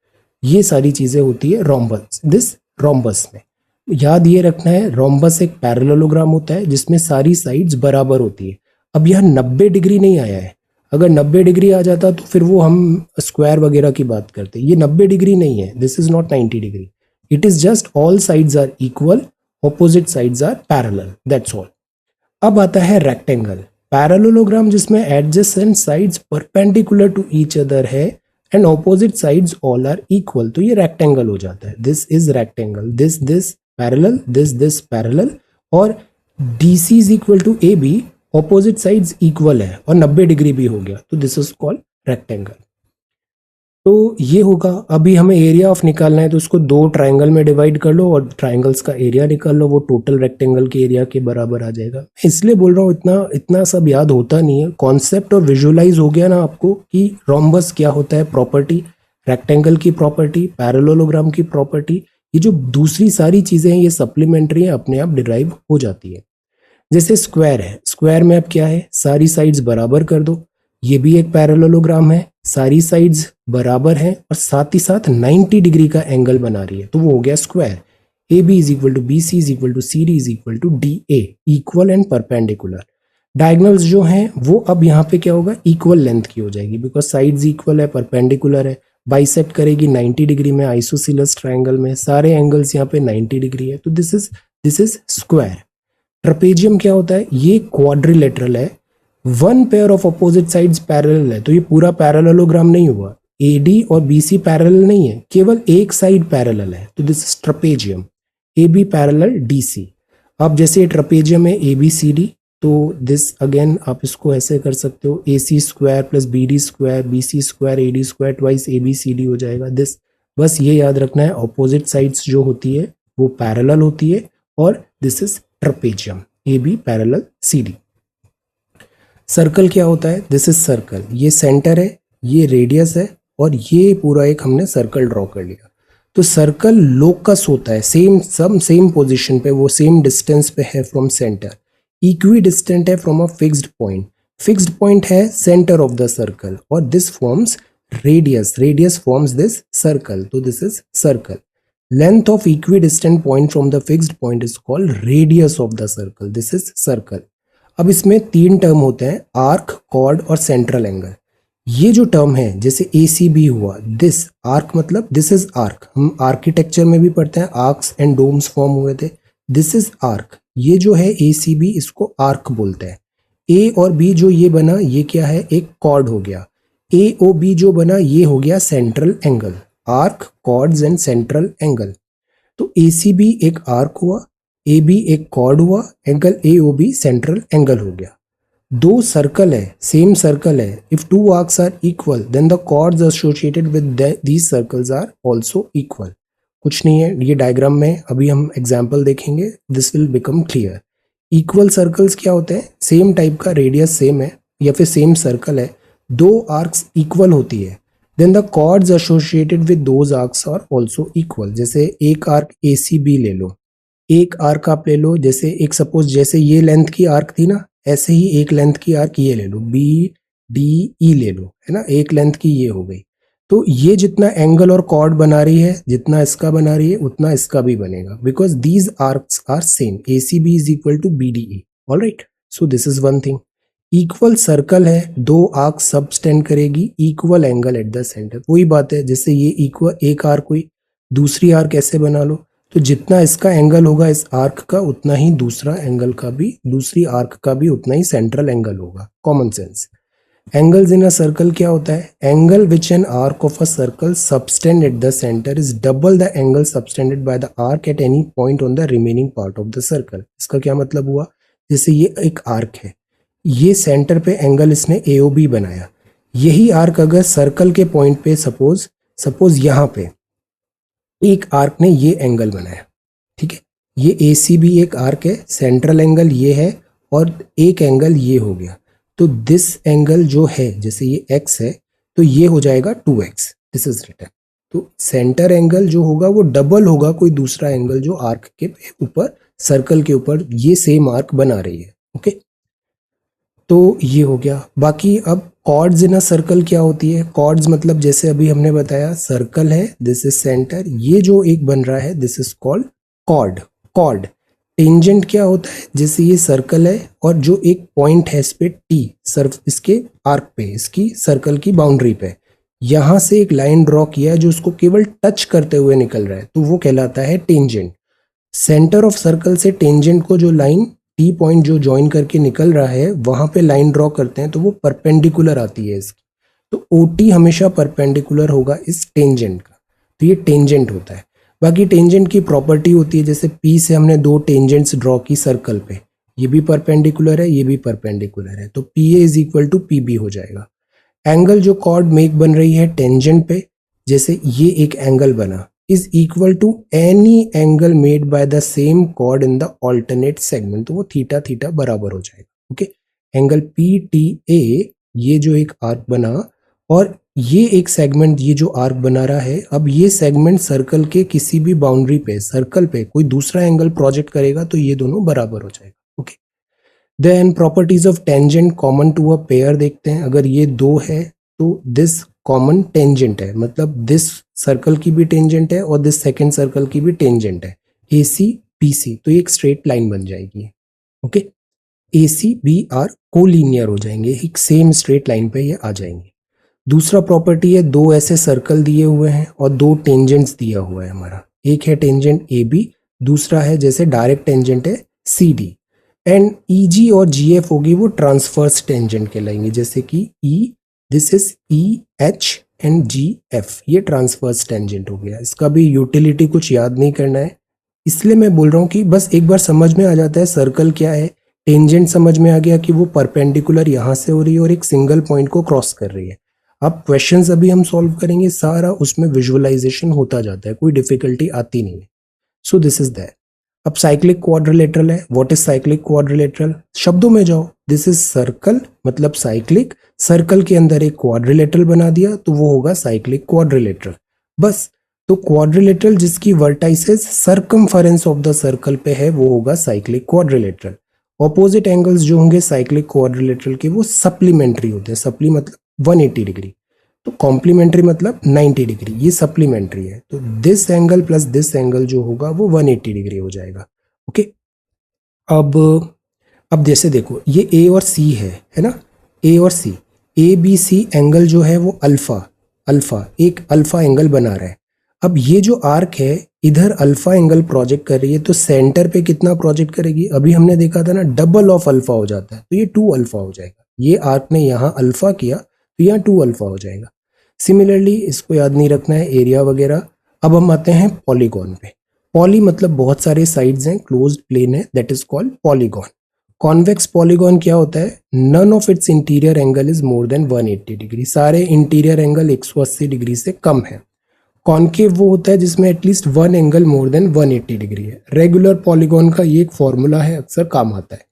ये सारी चीजें होती है रोम्बस, दिस रोम्बस में। याद ये रखना है रोम्बस एक पैरेललोग्राम होता है जिसमें सारी साइड्स बराबर होती है। अब यह 90 डिग्री नहीं आया है, अगर 90 डिग्री आ जाता तो फिर वो हम स्क्वायर वगैरह की बात करते। ये 90 डिग्री नहीं है, this is not 90 degree, it is just all sides are equal, opposite sides are parallel, that's all. अब आता है रेक्टेंगल। पैरेललोग्राम जिसमें adjacent sides perpendicular to each other है and opposite sides all are equal, तो ये रेक्टेंगल हो जाता है। This is rectangle, this parallel, this parallel, और DC is equal to AB, opposite sides equal है और 90 डिग्री भी हो गया, तो दिस इज कॉल्ड रेक्टेंगल। तो ये होगा। अभी हमें एरिया ऑफ निकालना है तो उसको 2 ट्राइंगल में डिवाइड कर लो और ट्राइंगल्स का एरिया निकाल लो, वो टोटल रेक्टेंगल के एरिया के बराबर आ जाएगा। इसलिए बोल रहा हूँ इतना सब याद होता नहीं है, कॉन्सेप्ट और विजुअलाइज हो गया ना आपको कि रोम्बस क्या होता है, प्रॉपर्टी, रेक्टेंगल की प्रॉपर्टी, पैरेललोग्राम की प्रॉपर्टी। ये जो दूसरी सारी चीजें हैं ये सप्लीमेंट्री है, अपने आप डिराइव हो जाती है। जैसे स्क्वायर है, स्क्वायर में अब क्या है, सारी साइड्स बराबर कर दो, ये भी एक पैरेललोग्राम है, सारी साइड्स बराबर हैं और साथ ही साथ 90 डिग्री का एंगल बना रही है, तो वो हो गया square. AB is equal to BC is equal to CD is equal to DA, equal and perpendicular. Diagonals जो हैं वो अब यहाँ पे क्या होगा, इक्वल लेंथ की हो जाएगी, बिकॉज साइड्स इक्वल है, परपेंडिकुलर है, बाइसेक्ट करेगी 90 डिग्री में आइसोसीलस ट्राइंगल में, सारे एंगल्स यहाँ पे 90 डिग्री है, तो दिस इज स्क्वायर। ट्रेपेजियम क्या होता है, ये क्वाड्रिलेटरल है, 1 pair of opposite sides parallel है, तो ये पूरा पैरेललोग्राम नहीं हुआ। AD और BC पैरेलल नहीं है, केवल एक साइड पैरेलल है, तो this is trapezium. AB parallel DC। अब जैसे ट्रेपेजियम है ABCD, तो दिस अगेन आप इसको ऐसे कर सकते हो, AC square plus BD square, BC square, AD square twice ABCD हो जाएगा। दिस, बस ये याद रखना है, ऑपोजिट साइड्स जो होती है वो पैरेलल होती है और this is trapezium, AB parallel CD। Circle क्या होता है, दिस इज सर्कल, ये सेंटर है, ये रेडियस है और ये पूरा एक हमने सर्कल ड्रॉ कर लिया। तो सर्कल लोकस होता है, सेम पोजीशन पे, वो सेम डिस्टेंस पे है फ्रॉम सेंटर, इक्वी डिस्टेंट है from a fixed point, fixed point है सेंटर ऑफ द सर्कल और this forms radius forms this circle, तो this is circle. Length of equidistant point from the fixed point is called radius of the circle, this is circle. अब इसमें 3 टर्म होते हैं, आर्क, कॉर्ड और सेंट्रल एंगल। ये जो टर्म है, जैसे ACB हुआ, दिस आर्क मतलब दिस इज आर्क, हम आर्किटेक्चर में भी पढ़ते हैं, आर्क्स एंड डोम्स फॉर्म हुए थे, दिस इज आर्क। ये जो है ACB, इसको आर्क बोलते हैं। ए और बी जो ये बना ये क्या है, एक कॉर्ड हो गया। ए ओ बी जो बना ये हो गया central angle. Arc, chords and central angle. तो ए सी बी एक आर्क हुआ, ए बी एक कॉर्ड हुआ, angle A O B central angle हो गया। दो सर्कल है, सेम सर्कल है, if two arcs are equal then the chords associated with these circles are also equal. कुछ नहीं है, ये डायग्राम में अभी हम एग्जांपल देखेंगे, this will become clear. Equal circles क्या होते हैं, सेम टाइप का रेडियस सेम है या फिर सेम सर्कल है, दो आर्क्स इक्वल होती है, then the chords associated with those arcs are also equal. जैसे एक आर्क ए सी बी ले लो, एक आर्क आप ले लो, जैसे एक सपोज जैसे ये लेंथ की आर्क थी ना, ऐसे ही एक लेंथ की आर्क ये ले लो, बी डी ई ले लो, है ना, एक लेंथ की ये हो गई। तो ये जितना एंगल और कॉर्ड बना रही है, जितना इसका बना रही है उतना इसका भी बनेगा, because these arcs are same, A C B is equal to B D E. Alright, so this is one thing. Equal circle है, दो आर्क सबटेंड करेगी, equal angle at the centre. वही बात है, जैसे ये इक्वल एक आर्क हुई, दूसरी आर्क ऐसे बना लो, तो जितना इसका एंगल होगा इस आर्क का उतना ही दूसरा एंगल का भी, दूसरी आर्क का भी उतना ही सेंट्रल एंगल होगा। Common sense. Angles in a circle क्या होता है, angle which an arc of a circle subtend eight the centre is double the angle subtended by the arc at any point on the remaining part of the circle. इसका क्या मतलब हुआ, जैसे ये एक आर्क है, ये सेंटर पे एंगल इसने AOB बनाया, यही आर्क अगर सर्कल के पॉइंट पे सपोज यहाँ पे एक आर्क ने ये एंगल बनाया, ठीक है, ये ACB एक आर्क है, सेंट्रल एंगल ये है और एक एंगल ये हो गया, तो दिस एंगल जो है, जैसे ये x है तो ये हो जाएगा 2x, दिस इज रिटन। तो सेंटर एंगल जो होगा वो डबल होगा कोई दूसरा एंगल जो आर्क के ऊपर, सर्कल के ऊपर ये सेम आर्क बना रही है। ओके, तो ये हो गया। बाकी अब कॉर्ड्स इन अ सर्कल क्या होती है, कॉर्ड्स मतलब जैसे अभी हमने बताया सर्कल है, दिस इज सेंटर, ये जो एक बन रहा है this is called chord. Chord tangent क्या होता है, जैसे ये सर्कल है और जो एक पॉइंट है इस पे टी, सर्फ इसके आर्क पे, इसकी सर्कल की बाउंड्री पे, यहां से एक लाइन ड्रॉ किया है जो उसको केवल टच करते हुए निकल रहा है, तो वो कहलाता है टेंजेंट। सेंटर ऑफ सर्कल से टेंजेंट को जो लाइन टी पॉइंट जो ज्वाइन करके निकल रहा है वहां पे लाइन ड्रॉ करते हैं तो वो परपेंडिकुलर आती है इसकी, तो OT हमेशा परपेंडिकुलर होगा इस टेंजेंट का, तो ये टेंजेंट होता है। बाकी टेंजेंट की प्रॉपर्टी होती है, जैसे P से हमने दो टेंजेंट्स ड्रॉ की सर्कल पे, ये भी परपेंडिकुलर है, ये भी परपेंडिकुलर है, तो PA is equal to PB हो जाएगा। एंगल जो कॉर्ड मेक बन रही है टेंजेंट पे, जैसे ये एक एंगल बना, is equal to any angle made by the same chord in the alternate segment, तो वो थीटा थीटा बराबर हो जाएगा। ओके, एंगल PTA ये जो एक आर्क बना और ये एक सेगमेंट, ये जो आर्क बना रहा है, अब ये सेगमेंट सर्कल के किसी भी बाउंड्री पे, सर्कल पे कोई दूसरा एंगल प्रोजेक्ट करेगा तो ये दोनों बराबर हो जाएगा। Okay, then properties of tangent common to a pair देखते हैं। अगर ये दो है तो दिस कॉमन टेंजेंट है, मतलब दिस सर्कल की भी टेंजेंट है और दिस सेकेंड सर्कल की भी टेंजेंट है, AC PC, तो ये एक स्ट्रेट लाइन बन जाएगी। ओके, AC BR कोलिनियर हो जाएंगे, एक सेम स्ट्रेट लाइन पे ये आ जाएंगे। दूसरा प्रॉपर्टी है, दो ऐसे सर्कल दिए हुए हैं और दो टेंजेंट्स दिया हुआ है हमारा, एक है टेंजेंट AB, दूसरा है जैसे डायरेक्ट टेंजेंट है CD, एंड EG और GF होगी वो ट्रांसफर्स टेंजेंट कहलाएंगे, जैसे कि this is EH and GF, ये ट्रांसफर्स टेंजेंट हो गया। इसका भी यूटिलिटी कुछ याद नहीं करना है, इसलिए मैं बोल रहा हूँ कि बस एक बार समझ में आ जाता है सर्कल क्या है, टेंजेंट समझ में आ गया कि वो परपेंडिकुलर यहाँ से हो रही है और एक सिंगल पॉइंट को क्रॉस कर रही है। अब क्वेश्चंस अभी हम सॉल्व करेंगे, सारा उसमें विजुअलाइजेशन होता जाता है, कोई डिफिकल्टी आती नहीं है। सो दिस इज दैट। अब साइक्लिक क्वाड्रिलेटरल है, व्हाट इज साइक्लिक क्वाड्रिलेटरल, शब्दों में जाओ, दिस इज सर्कल मतलब साइक्लिक, सर्कल के अंदर एक क्वाड्रिलेटरल बना दिया तो वो होगा साइक्लिक क्वाड्रिलेटरल, बस। तो क्वाड्रिलेटरल जिसकी vertices circumference of the circle पे है वो होगा साइक्लिक क्वाड्रिलेटरल। ऑपोजिट एंगल्स जो होंगे साइक्लिक क्वाड्रिलेटरल के वो सप्लीमेंट्री होते हैं, सप्ली मतलब 180 डिग्री, तो कॉम्प्लीमेंट्री मतलब 90 डिग्री, ये सप्लीमेंट्री है, तो this angle plus this angle जो होगा वो 180 डिग्री हो जाएगा। ओके, अब जैसे देखो ये A और C है ना, A और C, ABC एंगल जो है वो अल्फा एक अल्फा एंगल बना रहा है। अब ये जो आर्क है इधर अल्फा एंगल प्रोजेक्ट कर रही है, तो सेंटर पे कितना प्रोजेक्ट करेगी? अभी हमने देखा था ना, डबल ऑफ अल्फा हो जाता है, तो ये 2 अल्फा हो जाएगा। ये आर्क ने यहाँ अल्फा किया तो यहाँ 2 अल्फा हो जाएगा। सिमिलरली इसको याद नहीं रखना है एरिया वगैरह। अब हम आते हैं पॉलीगॉन पे। पॉली मतलब बहुत सारे साइड्स हैं, क्लोज्ड प्लेन है, that is called polygon. Convex polygon क्या होता है? None of its interior angle is more than 180 degree. सारे इंटीरियर एंगल 180 डिग्री से कम है। कॉन्केव वो होता है जिसमें at least one angle more than 180 degree है। रेगुलर पॉलीगॉन का ये एक फॉर्मूला है, अक्सर काम आता है।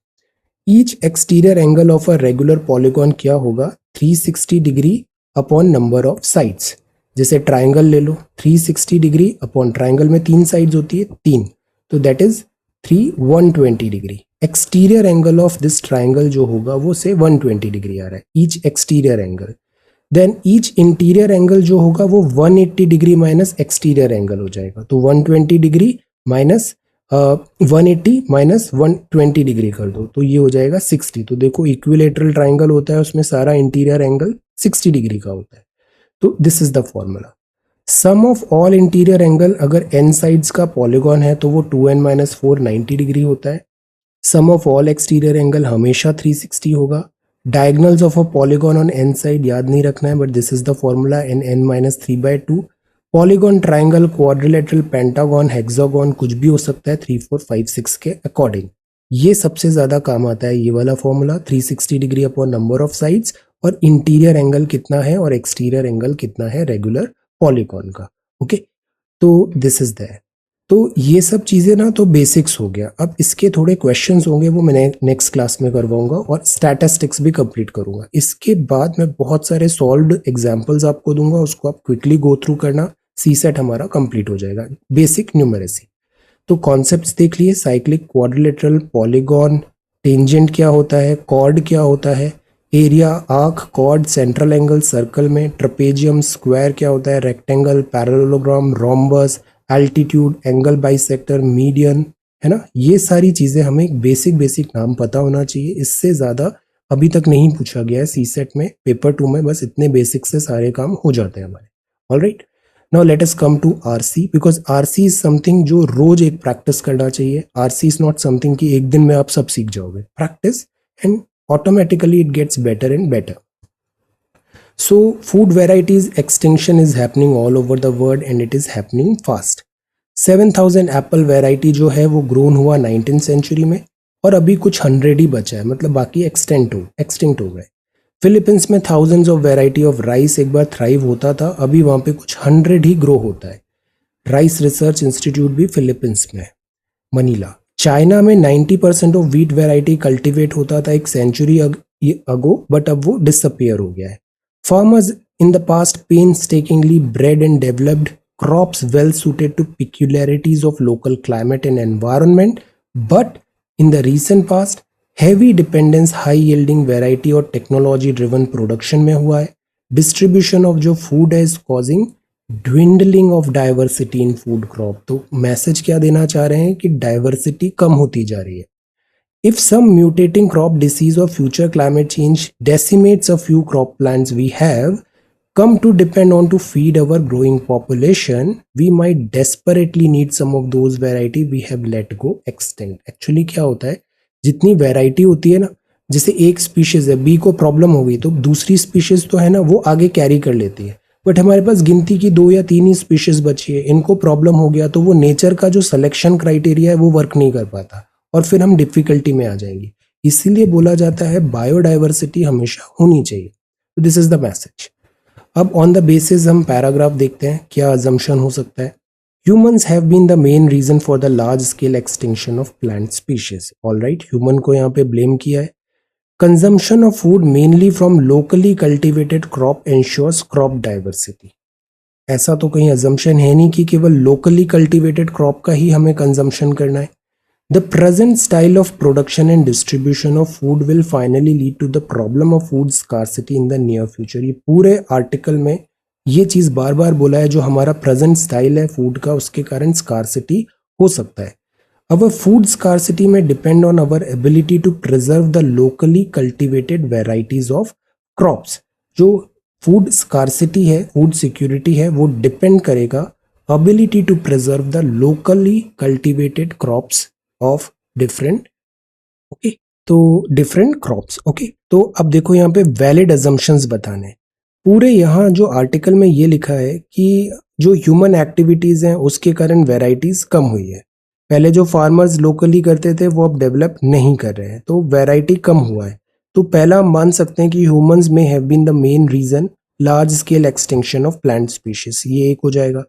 Each exterior angle of a regular polygon क्या होगा? 360 degree upon number of sides. जैसे ट्राइंगल ले लो, 360 डिग्री अपॉन ट्राइंगल में 3 साइड्स होती है, 3, तो that is 120 degree. Exterior angle of this triangle जो होगा वो से 120 डिग्री आ रहा है, each exterior angle. Then each interior angle जो होगा वो 180 डिग्री माइनस एक्सटीरियर एंगल हो जाएगा। तो 120 डिग्री माइनस 180 माइनस 120 डिग्री कर दो तो ये हो जाएगा 60। तो देखो इक्विलेटरल ट्राइंगल होता है, उसमें सारा इंटीरियर एंगल 60 डिग्री का होता है। तो this is the formula. Sum of all interior angle, अगर n साइड्स का पॉलीगॉन है तो वो 2n माइनस 4 90 डिग्री होता है। Sum of all exterior angle हमेशा 360 होगा। Diagonals of a polygon on n side याद नहीं रखना है, but this is the formula, n minus 3/2। Polygon, triangle, quadrilateral, pentagon, hexagon कुछ भी हो सकता है 3 4 5 6 के अकॉर्डिंग। ये सबसे ज्यादा काम आता है ये वाला formula, 360 degree upon number of sides, और इंटीरियर एंगल कितना है और एक्सटीरियर एंगल कितना है रेगुलर पॉलीगॉन का। ओके, तो दिस इज दैट। तो ये सब चीजें ना तो बेसिक्स हो गया। अब इसके थोड़े क्वेश्चंस होंगे, वो मैं नेक्स्ट क्लास में करवाऊंगा, और स्टैटिस्टिक्स भी कंप्लीट करूंगा। इसके बाद मैं बहुत सारे सॉल्व्ड एग्जांपल्स आपको दूंगा, उसको आप क्विकली गो थ्रू करना। सीसेट हमारा कंप्लीट हो जाएगा, बेसिक न्यूमेरेसी। तो कॉन्सेप्ट्स देख लिए, साइक्लिक, क्वाड्रिलेटरल, पॉलीगॉन, टेंजेंट क्या होता है, कॉर्ड क्या होता है, area, arc, chord, central angle circle में, ट्रेपेजियम, स्क्वायर क्या होता है, rectangle, parallelogram, rhombus, altitude, angle bisector, median, है ना। ये सारी चीजें हमें एक बेसिक नाम पता होना चाहिए। इससे ज्यादा अभी तक नहीं पूछा गया है सीसेट में, पेपर 2 में बस इतने बेसिक से सारे काम हो जाते हैं हमारे। Alright, now let us come to RC, because RC is something जो रोज एक प्रैक्टिस करना चाहिए। आरसी इज नॉट समथिंग कि एक दिन में आप सब सीख जाओगे, practice and automatically it gets better and better. So food varieties extinction is happening all over the world and it is happening fast. 7000 Apple variety जो है वो ग्रोन हुआ 19th सेंचुरी में, और अभी कुछ 100 ही बचा है, मतलब बाकी एक्सटिंक्ट हो गए। फिलीपींस में thousands of variety of rice एक बार थ्राइव होता था, अभी वहाँ पे कुछ 100 ही ग्रो होता है। राइस रिसर्च इंस्टीट्यूट भी फिलीपींस में, मनीला। चाइना में 90% ऑफ व्हीट वैरायटी कल्टीवेट होता था एक सेंचुरी अगो, बट अब वो डिसअपियर हो गया है। Farmers in the past painstakingly bred and developed crops well suited to peculiarities of local climate and environment, but in the recent past heavy dependence high yielding variety और टेक्नोलॉजी ड्रिवन प्रोडक्शन में हुआ है। डिस्ट्रीब्यूशन ऑफ जो फूड है is causing dwindling of diversity in food crop. तो मैसेज क्या देना चाह रहे हैं कि डाइवर्सिटी कम होती जा रही है। If some mutating crop disease और future climate change decimates a few crop plants we have come to depend on to feed our growing population, we might desperately need some of those variety we have let go extinct. Actually क्या होता है, जितनी वैरायटी होती है ना, जैसे एक स्पीशीज है, बी को प्रॉब्लम हो गई तो दूसरी स्पीशीज तो है ना वो आगे कैरी कर लेती है, बट हमारे पास गिनती की 2 या 3 ही स्पीशीज बची है, इनको प्रॉब्लम हो गया तो वो नेचर का जो सिलेक्शन क्राइटेरिया है वो वर्क नहीं कर पाता और फिर हम डिफिकल्टी में आ जाएंगे। इसीलिए बोला जाता है बायोडाइवर्सिटी हमेशा होनी चाहिए। This is the message. अब ऑन द बेसिस हम पैराग्राफ देखते हैं, क्या अजम्पशन हो सकता है। Humans have been the main reason for the large scale extinction of plant species. Alright, human को यहाँ पे ब्लेम किया है। Consumption of food mainly from locally cultivated crop ensures crop diversity. ऐसा तो कहीं अजम्पशन है नहीं कि केवल लोकली कल्टिवेटेड क्रॉप का ही हमें कंजम्पशन करना है। The present style of production and distribution of food will finally lead to the problem of food scarcity in the near future. ये पूरे आर्टिकल में ये चीज बार बार बोला है, जो हमारा प्रेजेंट स्टाइल है फूड का उसके कारण स्कार्सिटी हो सकता है। Our food scarcity may depend on our ability to preserve the locally cultivated varieties of crops. जो फूड स्कार्सिटी है, फूड सिक्योरिटी है, वो डिपेंड करेगा ability to preserve the locally cultivated crops of different, okay, तो डिफरेंट क्रॉप्स, ओके। तो अब देखो यहाँ पे वैलिड अजम्पशंस बताने हैं। पूरे यहाँ जो आर्टिकल में ये लिखा है कि जो ह्यूमन एक्टिविटीज हैं उसके कारण वेराइटीज कम हुई है। पहले जो फार्मर्स लोकली करते थे वो अब डेवलप नहीं कर रहे हैं, तो वैरायटी कम हुआ है। तो पहला हम मान सकते हैं कि ह्यूमंस में have been the main reason large scale extinction of plant species, ये एक हो जाएगा।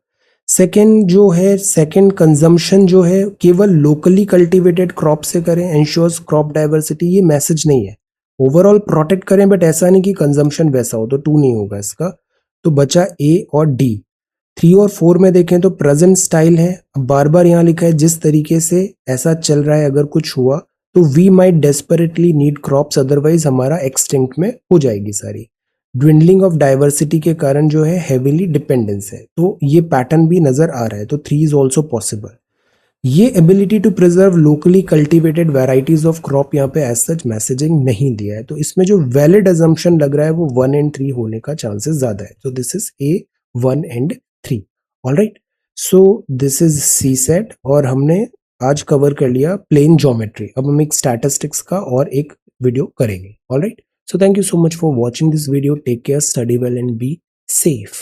सेकेंड जो है, सेकेंड कंजम्पशन जो है केवल लोकली कल्टीवेटेड क्रॉप से करें, एंश्योर्स क्रॉप डाइवर्सिटी, ये मैसेज नहीं है। ओवरऑल प्रोटेक्ट करें बट ऐसा नहीं कि कंजम्पशन वैसा हो, तो 2 नहीं होगा इसका। तो बचा ए और डी। 3 और 4 में देखें तो प्रेजेंट स्टाइल है। अब बार बार यहाँ लिखा है जिस तरीके से ऐसा चल रहा है, अगर कुछ हुआ तो we might desperately need crops, otherwise हमारा एक्सटिंक्ट में हो जाएगी सारी। ड्विंडलिंग ऑफ डाइवर्सिटी के कारण जो है हेविली डिपेंडेंस है, तो ये पैटर्न भी नजर आ रहा है, तो 3 इज ऑल्सो पॉसिबल। ये ability to preserve locally cultivated varieties of crop यहाँ पे एज सच मैसेजिंग नहीं दिया है, तो इसमें जो वैलिड अजम्पशन लग रहा है वो 1 एंड 3 होने का चांसेस ज्यादा है। तो this is A 1 and 3। Alright, so this is C set और हमने आज कवर कर लिया प्लेन ज्योमेट्री। अब हम एक स्टैटिस्टिक्स का और एक वीडियो करेंगे। Alright, so thank you so much for watching this video. Take care, study well and be safe.